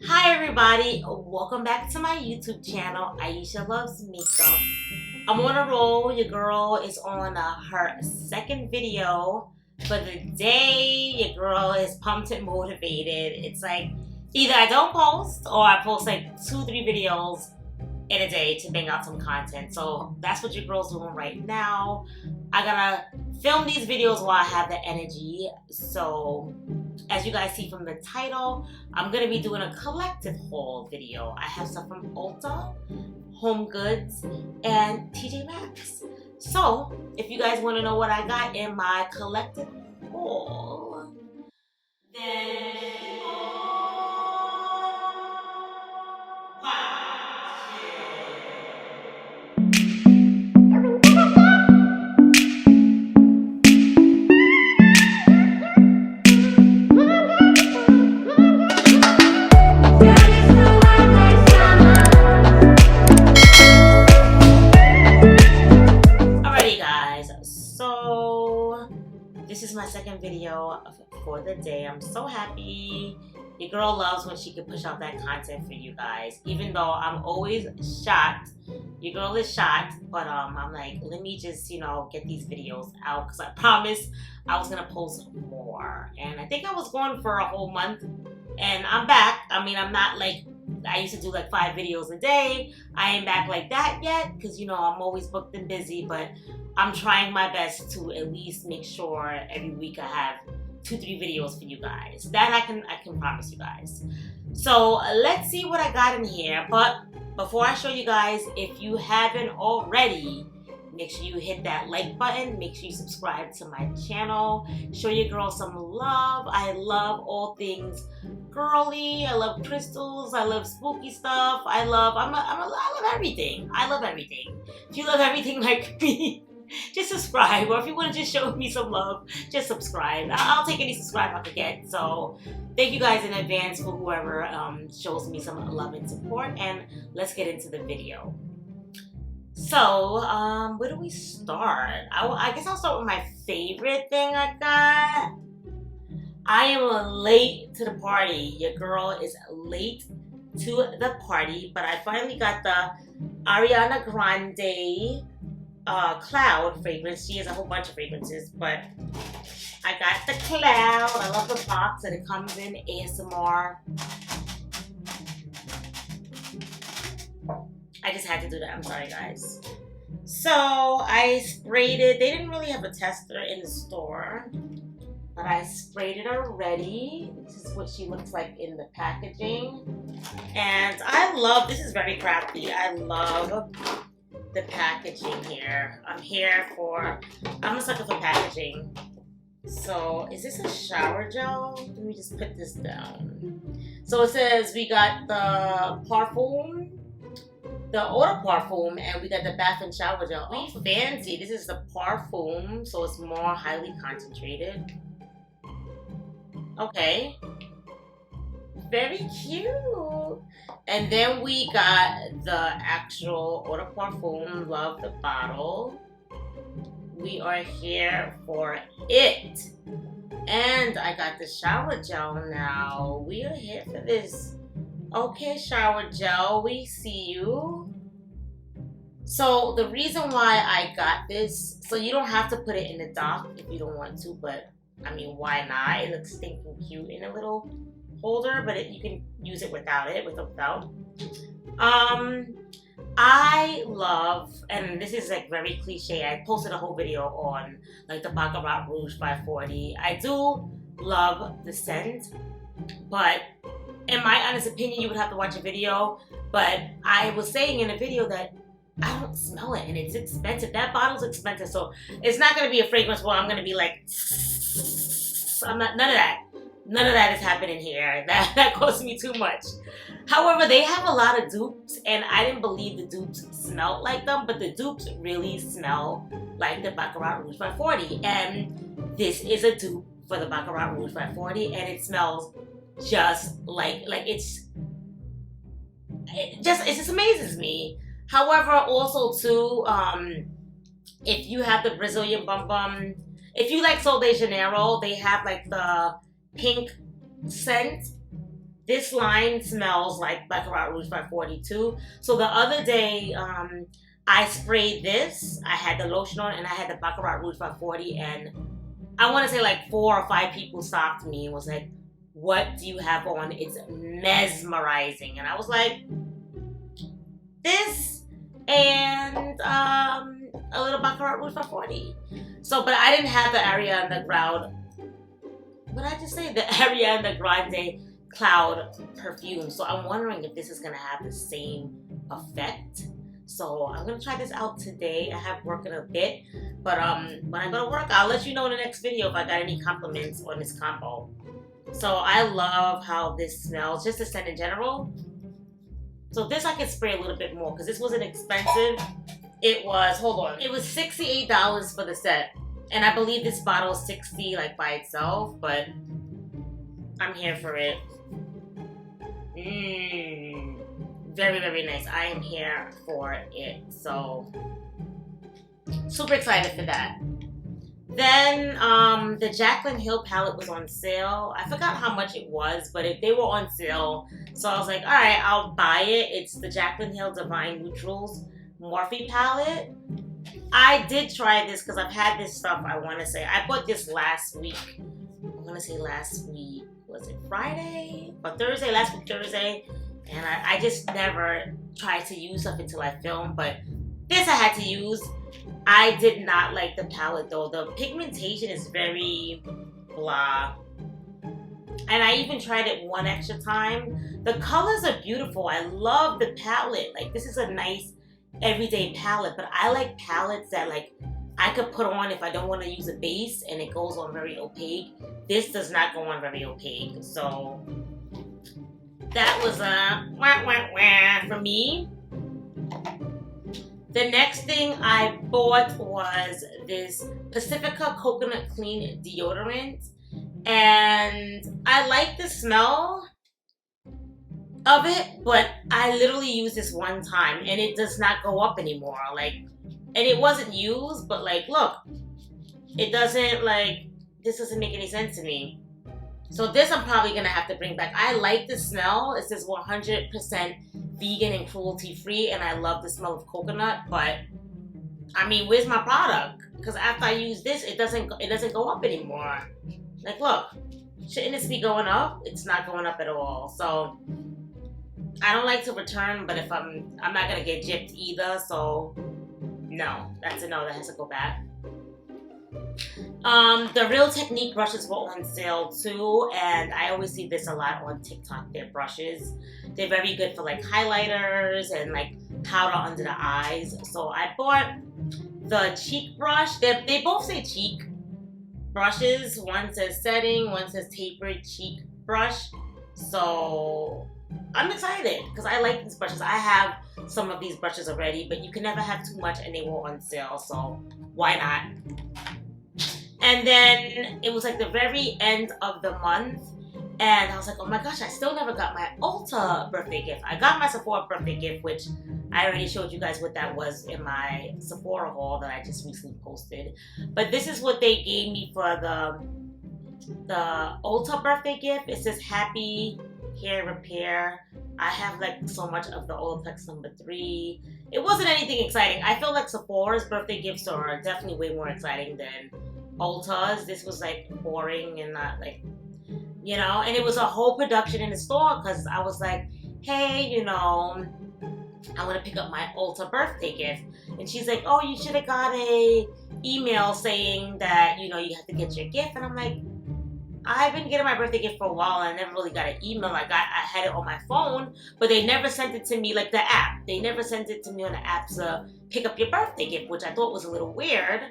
Hi everybody, welcome back to my YouTube channel, Aisha Loves Makeup. I'm on a roll. Your girl is on her second video for the day. Your girl is pumped and motivated. It's like either I don't post or I post like 2-3 videos in a day to bang out some content. So that's what your girl's doing right now. I gotta film these videos while I have the energy. So as you guys see from the title, I'm gonna be doing a collective haul video. I have stuff from Ulta, Homegoods, and TJ Maxx. So if you guys want to know what I got in my collective haul, then keep on Alrighty guys, so this is my second video for the day. I'm so happy. Your girl loves when she can push out that content for you guys. Even though I'm always shot, your girl is shot, but I'm like, let me just, get these videos out because I promised I was gonna post more. And I think I was going for a whole month and I'm back. I mean, I'm not like I used to do like 5 videos a day. I ain't back like that yet because I'm always booked and busy, but I'm trying my best to at least make sure every week I have 2-3 videos for you guys. That I can promise you guys. So let's see what I got in here. But before I show you guys, if you haven't already, make sure you hit that like button. Make sure you subscribe to my channel. Show your girl some love. I love all things girly. I love crystals. I love spooky stuff. I love everything. I love everything. If you love everything like me, just subscribe. Or if you want to just show me some love, just subscribe. I'll take any subscribe I can get. So thank you guys in advance for whoever shows me some love and support. And let's get into the video. So, where do we start? I guess I'll start with my favorite thing I got. I am late to the party. Your girl is late to the party, but I finally got the Ariana Grande Cloud fragrance. She has a whole bunch of fragrances, but I got the Cloud. I love the box that it comes in, ASMR. I just had to do that. I'm sorry, guys. So I sprayed it. They didn't really have a tester in the store, but I sprayed it already. This is what she looks like in the packaging. And I love, this is very crafty. I love the packaging here. I'm a sucker for packaging. So is this a shower gel? Let me just put this down. So it says we got the parfum, the eau de parfum, and we got the bath and shower gel. Oh, fancy. This is the parfum, so it's more highly concentrated. Okay. Very cute. And then we got the actual eau de parfum. Love the bottle. We are here for it. And I got the shower gel now. We are here for this. Okay, shower gel, we see you. So the reason why I got this, so you don't have to put it in the dock if you don't want to, but I mean, why not? It looks stinking cute in a little holder, but you can use it without. I love, and this is like very cliche, I posted a whole video on like the Baccarat Rouge by 40. I do love the scent, but in my honest opinion, you would have to watch a video, but I was saying in a video that I don't smell it and it's expensive. That bottle's expensive, so it's not going to be a fragrance where I'm going to be like, none of that. None of that is happening here. That costs me too much. However, they have a lot of dupes, and I didn't believe the dupes smelled like them, but the dupes really smell like the Baccarat Rouge by 40, and this is a dupe for the Baccarat Rouge by 40, and it smells just like it just amazes me. However, also too, if you have the Brazilian Bum Bum, if you like Sol de Janeiro, they have like the pink scent. this line smells like Baccarat Rouge by 42. So the other day, I sprayed this. I had the lotion on and I had the Baccarat Rouge by 40, and I want to say like 4 or 5 people stopped me and was like, what do you have on? It's mesmerizing. And I was like, this and a little Baccarat Rouge by 40. So, but I didn't have the Ariana Grande, what did I just say? The Ariana Grande Cloud perfume. So I'm wondering if this is going to have the same effect. So I'm going to try this out today. I have work in a bit. But when I go to work, I'll let you know in the next video if I got any compliments on this combo. So I love how this smells, just the scent in general. So this I could spray a little bit more because this wasn't expensive. It was, hold on, it was $68 for the set. And I believe this bottle is $60 like by itself, but I'm here for it. Very, very nice. I am here for it. So super excited for that. Then the Jaclyn Hill palette was on sale. I forgot how much it was, but they were on sale. So I was like, all right, I'll buy it. It's the Jaclyn Hill Divine Neutrals Morphe palette. I did try this because I've had this stuff, I want to say. I bought this last week. I want to say last week. Was it Friday or Thursday? Last week, Thursday. And I just never tried to use stuff until I filmed. But this I had to use. I did not like the palette though. The pigmentation is very blah. And I even tried it one extra time. The colors are beautiful. I love the palette. Like, this is a nice everyday palette. But I like palettes that like I could put on if I don't want to use a base and it goes on very opaque. This does not go on very opaque. So that was a wah, wah, wah for me. The next thing I bought was this Pacifica Coconut Clean Deodorant. And I like the smell of it, but I literally used this one time and it does not go up anymore. Like, and it wasn't used, but like, look, it doesn't like, this doesn't make any sense to me. So this I'm probably gonna have to bring back. I like the smell. It says 100% vegan and cruelty free, and I love the smell of coconut. But I mean, where's my product? Because after I use this, it doesn't go up anymore. Like, look, shouldn't this be going up? It's not going up at all. So I don't like to return, but if I'm not gonna get gypped either. So no, that's a no. That has to go back. The Real Technique brushes were on sale too, and I always see this a lot on TikTok, their brushes. They're very good for like highlighters and like powder under the eyes. So I bought the cheek brush. They both say cheek brushes. One says setting, one says tapered cheek brush. So I'm excited because I like these brushes. I have some of these brushes already, but you can never have too much and they were on sale, so why not? And then it was like the very end of the month, and I was like, oh my gosh, I still never got my Ulta birthday gift. I got my Sephora birthday gift, which I already showed you guys what that was in my Sephora haul that I just recently posted. But this is what they gave me for the Ulta birthday gift. It says Happy Hair Repair. I have like so much of the Olaplex #3. It wasn't anything exciting. I feel like Sephora's birthday gifts are definitely way more exciting than Ulta's. This was like boring and not like, you know, and it was a whole production in the store because I was like, hey, you know, I want to pick up my Ulta birthday gift. And she's like, oh, you should have got a email saying that, you know, you have to get your gift. And I'm like, I've been getting my birthday gift for a while and I never really got an email. I had it on my phone, but they never sent it to me like the app. They never sent it to me on the app to pick up your birthday gift, which I thought was a little weird.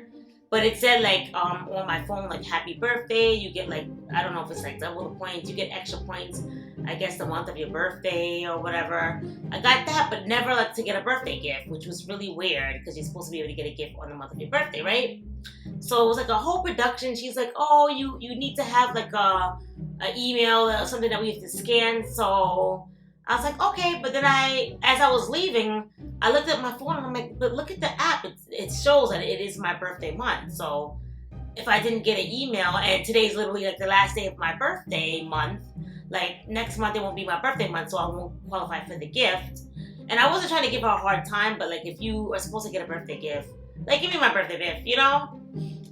But it said like on my phone, like happy birthday. You get like, I don't know if it's like double the points. You get extra points, I guess the month of your birthday or whatever. I got that, but never like to get a birthday gift, which was really weird because you're supposed to be able to get a gift on the month of your birthday, right? So it was like a whole production. She's like, oh, you need to have like a email or something that we have to scan. So I was like, okay. But then as I was leaving, I looked at my phone and I'm like, but look at the app. It shows that it is my birthday month. So if I didn't get an email, and today's literally like the last day of my birthday month, like next month it won't be my birthday month, so I won't qualify for the gift. And I wasn't trying to give her a hard time, but like if you are supposed to get a birthday gift, like give me my birthday gift, you know?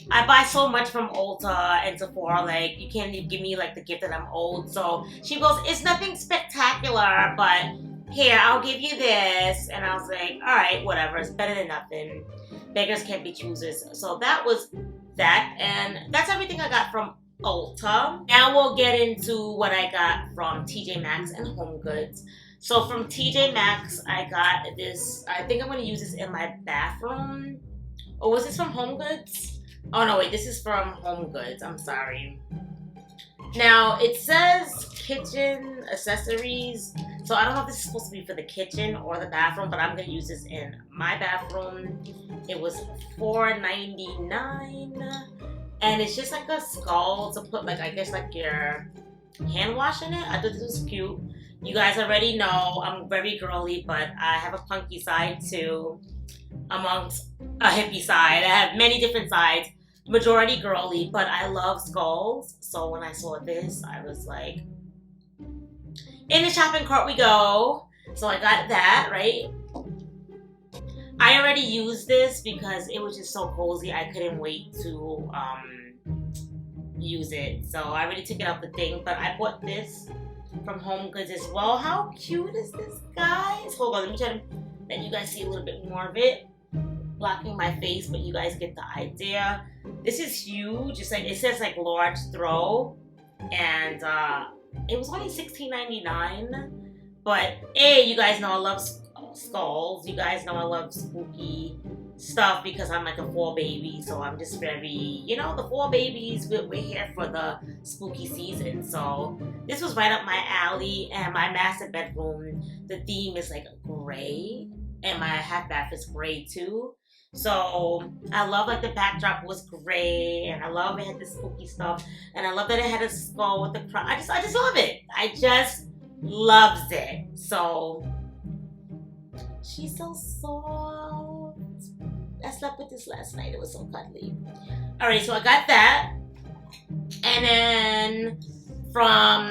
I buy so much from Ulta and Sephora, like you can't even give me like the gift that I'm owed. So she goes, it's nothing spectacular, but here, I'll give you this. And I was like, all right, whatever, it's better than nothing. Beggars can't be choosers. So that was that, and that's everything I got from Ulta. Now we'll get into what I got from TJ Maxx and HomeGoods. So from TJ Maxx, I got this, I think I'm going to use this in my bathroom. Oh, was this from HomeGoods? Oh no, wait, this is from HomeGoods. I'm sorry. Now, it says kitchen accessories. So I don't know if this is supposed to be for the kitchen or the bathroom, but I'm going to use this in my bathroom. It was $4.99. And it's just like a skull to put like, I guess like your hand wash in it. I thought this was cute. You guys already know I'm very girly, but I have a punky side too, amongst a hippie side. I have many different sides. Majority girly, but I love skulls. So when I saw this, I was like, in the shopping cart we go. So I got that, right? I already used this because it was just so cozy. I couldn't wait to use it. So I already took it out the thing, but I bought this from HomeGoods as well. How cute is this, guys? Hold on, let me try to let you guys see a little bit more of it. Blocking my face, but you guys get the idea. This is huge. It's like, it says like large throw, and it was only $16.99. But you guys know I love skulls. You guys know I love spooky stuff because I'm like a fall baby, so I'm just very, you know, the fall babies, we're here for the spooky season. So this was right up my alley. And my master bedroom, the theme is like gray, and my half bath is gray too. So I love like the backdrop was gray, and I love it had the spooky stuff, and I love that it had a skull with the crown. I just love it. I just loves it. So she's so soft. I slept with this last night. It was so cuddly. All right, so I got that, and then from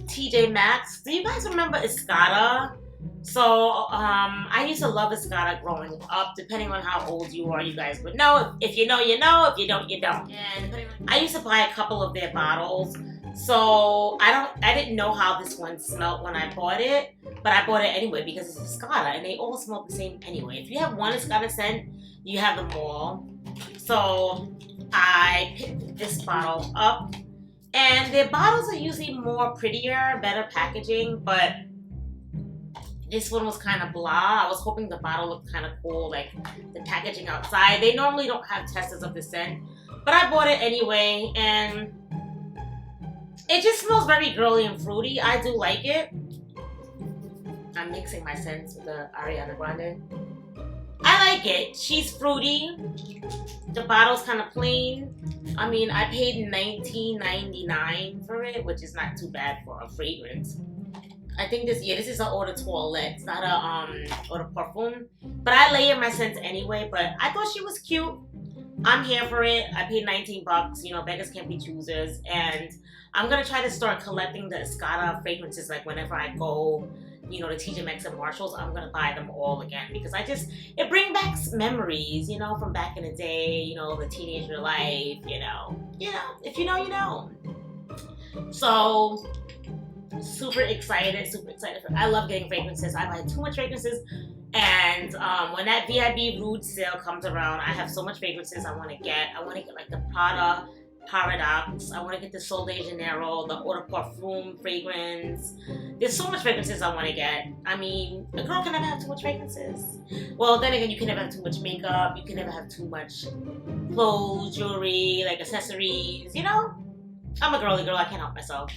TJ Maxx. Do you guys remember Escada? So, I used to love Escada growing up. Depending on how old you are, you guys would know. If you know, you know. If you don't, you don't. And I used to buy a couple of their bottles. So, I didn't know how this one smelled when I bought it. But I bought it anyway because it's Escada. And they all smell the same anyway. If you have one Escada scent, you have them all. So, I picked this bottle up. And their bottles are usually more prettier, better packaging. But this one was kind of blah. I was hoping the bottle looked kind of cool, like the packaging outside. They normally don't have testers of the scent, but I bought it anyway, and it just smells very girly and fruity. I do like it. I'm mixing my scents with the Ariana Grande. I like it. She's fruity. The bottle's kind of plain. I mean, I paid $19.99 for it, which is not too bad for a fragrance. I think this is an eau de toilette. It's not a eau de parfum. But I layer my scents anyway. But I thought she was cute. I'm here for it. I paid 19 bucks. You know, beggars can't be choosers. And I'm gonna try to start collecting the Escada fragrances. Like whenever I go, you know, to TJ Maxx and Marshalls, I'm gonna buy them all again because it brings back memories. You know, from back in the day. You know, the teenager life. You know, if you know, you know. So. Super excited. I love getting fragrances. I buy too much fragrances, and when that VIB Rude sale comes around, I have so much fragrances I want to get. I want to get like the Prada Paradox. I want to get the Sol de Janeiro, the Eau de Parfum fragrance. There's so much fragrances I want to get. I mean, a girl can never have too much fragrances. Well, then again, you can never have too much makeup. You can never have too much clothes, jewelry, like accessories. You know, I'm a girly girl. I can't help myself.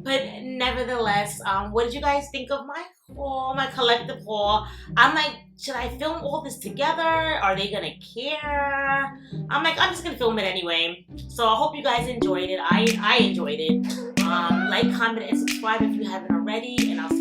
But nevertheless, what did you guys think of my haul, my collective haul? I'm like, should I film all this together? Are they gonna care? I'm like, I'm just gonna film it anyway. So I hope you guys enjoyed it. I enjoyed it. Like, comment, and subscribe if you haven't already. And I'll see